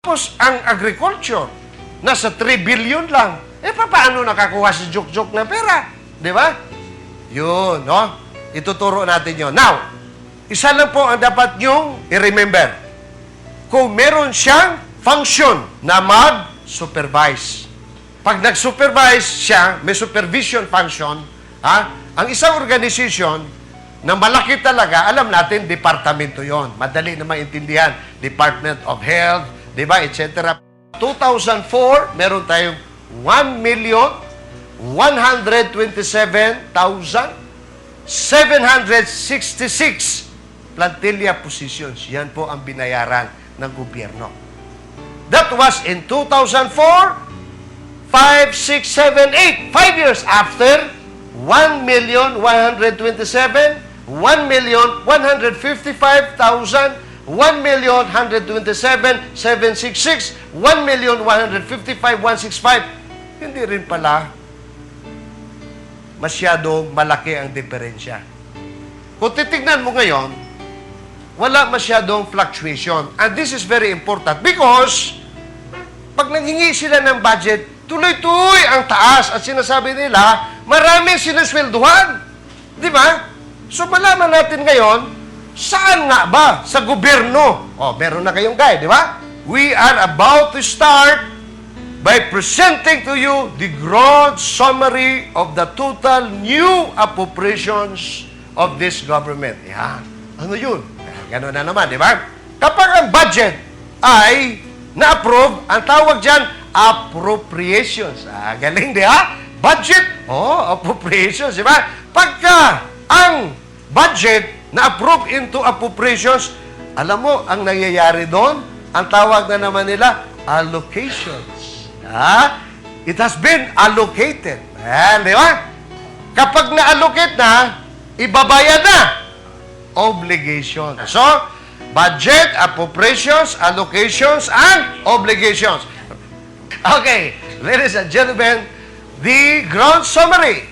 Tapos ang agriculture, nasa 3 billion lang. Paano nakakuha si Jok-Jok ng pera? Di ba? Yun, no? Ituturo natin yun. Now, isa lang po ang dapat nyong i-remember. Kung meron siyang function na mag-supervise. Pag nag-supervise siya, may supervision function, ang isang organization na malaki talaga, alam natin, departamento yon. Madali na maintindihan. Department of Health, di ba, etc. 2004, meron tayong 1,127,766 plantilla positions. Yan po ang binayaran ng gobyerno. That was in 2004, 5, 6, 7, 8. 5 years after, 1,127,1,155,000 1,127,766, 1,155,165. Hindi rin pala masyado malaki ang diferensya. Kung titignan mo ngayon, wala masyadong fluctuation. And this is very important because pag nanghingi sila ng budget, tuloy-tuloy ang taas at sinasabi nila, maraming sinuswelduhan. Di ba? So malaman natin ngayon, saan nga ba? Sa gobyerno. Meron na kayong guide, di ba? We are about to start by presenting to you the broad summary of the total new appropriations of this government. Yan. Ano yun? Gano'n na naman, di ba? Kapag ang budget ay na-approve, ang tawag dyan, appropriations. Galing, di ba? Budget, appropriations, di ba? Pagka ang budget na-approve into appropriations, alam mo, ang nangyayari doon, ang tawag na naman nila, allocations. It has been allocated. Di ba? Kapag na-allocate na, ibabayad na. Obligation. So, budget, appropriations, allocations, and obligations. Okay, ladies and gentlemen, the ground summary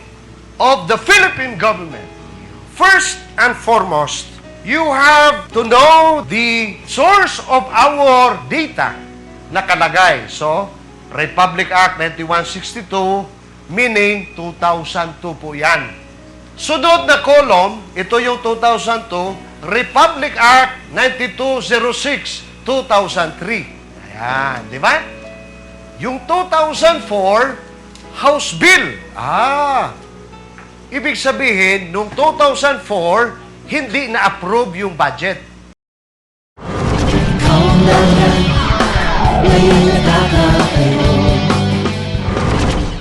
of the Philippine government. First and foremost, you have to know the source of our data nakalagay. So, Republic Act 9162, meaning 2002 po yan. Sunod na column, ito yung 2002, Republic Act 9206, 2003. Ayan, di ba? Yung 2004, House Bill. Ibig sabihin, noong 2004, hindi na-approve yung budget.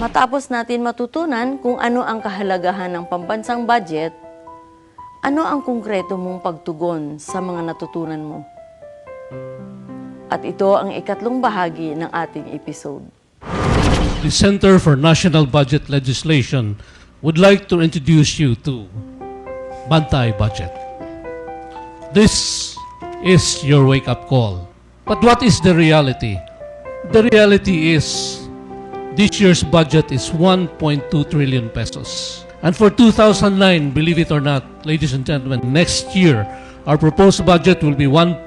Matapos natin matutunan kung ano ang kahalagahan ng pambansang budget, ano ang konkreto mong pagtugon sa mga natutunan mo? At ito ang ikatlong bahagi ng ating episode. The Center for National Budget Legislation would like to introduce you to Bantay Budget. This is your wake-up call. But what is the reality? The reality is this year's budget is 1.2 trillion pesos. And for 2009, believe it or not, ladies and gentlemen, next year, our proposed budget will be 1.4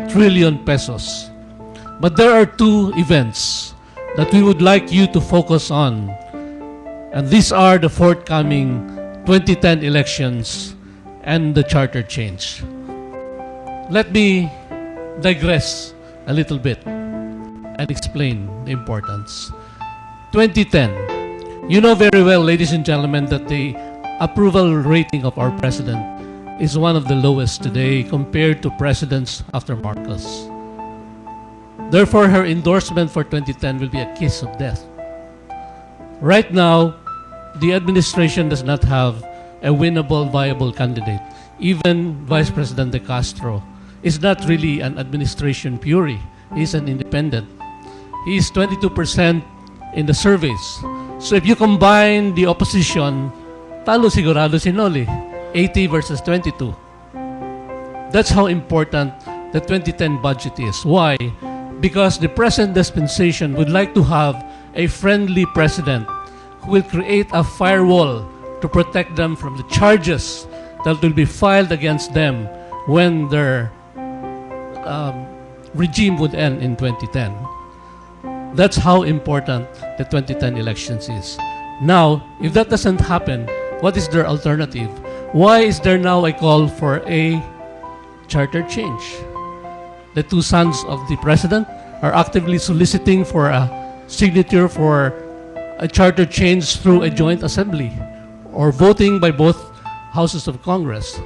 trillion pesos. But there are two events that we would like you to focus on. And these are the forthcoming 2010 elections and the charter change. Let me digress a little bit and explain the importance. 2010. You know very well, ladies and gentlemen, that the approval rating of our president is one of the lowest today compared to presidents after Marcos. Therefore, her endorsement for 2010 will be a kiss of death. Right now, the administration does not have a winnable, viable candidate. Even Vice President De Castro is not really an administration puri. He's an independent. He is 22% in the surveys. So if you combine the opposition, talo sigurado si Noli. 80 versus 22. That's how important the 2010 budget is. Why? Because the present dispensation would like to have a friendly president who will create a firewall to protect them from the charges that will be filed against them when their regime would end in 2010. That's how important the 2010 elections is. Now, if that doesn't happen, what is their alternative? Why is there now a call for a charter change? The two sons of the president are actively soliciting for a signature for a charter change through a joint assembly or voting by both houses of Congress.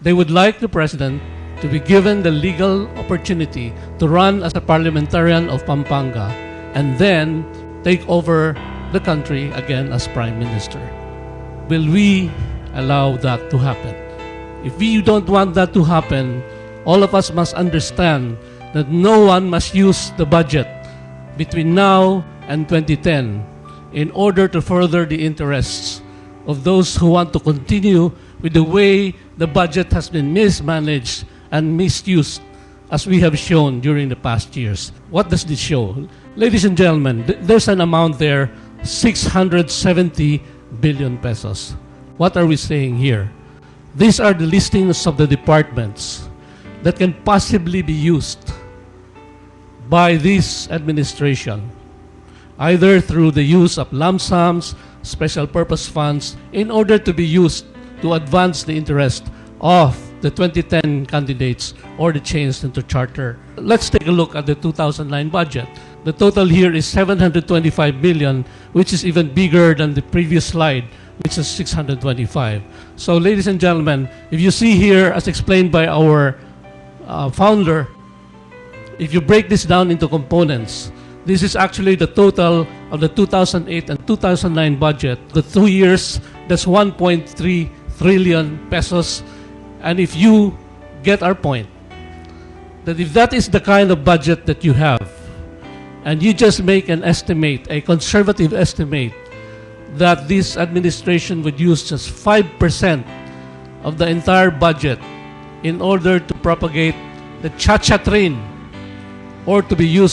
They would like the president to be given the legal opportunity to run as a parliamentarian of Pampanga and then take over the country again as prime minister. Will we allow that to happen? If we don't want that to happen, all of us must understand that no one must use the budget between now and 2010 in order to further the interests of those who want to continue with the way the budget has been mismanaged and misused as we have shown during the past years. What does this show? Ladies and gentlemen, there's an amount there, 670 billion pesos. What are we saying here? These are the listings of the departments that can possibly be used by this administration, either through the use of lump sums, special purpose funds, in order to be used to advance the interest of the 2010 candidates or the change into charter. Let's take a look at the 2009 budget. The total here is 725 billion, which is even bigger than the previous slide, which is 625. So, ladies and gentlemen, if you see here, as explained by our founder, if you break this down into components, this is actually the total of the 2008 and 2009 budget. The 2 years, that's 1.3 trillion pesos. And if you get our point, that if that is the kind of budget that you have, and you just make an estimate, a conservative estimate, that this administration would use just 5% of the entire budget in order to propagate the cha-cha train or to be used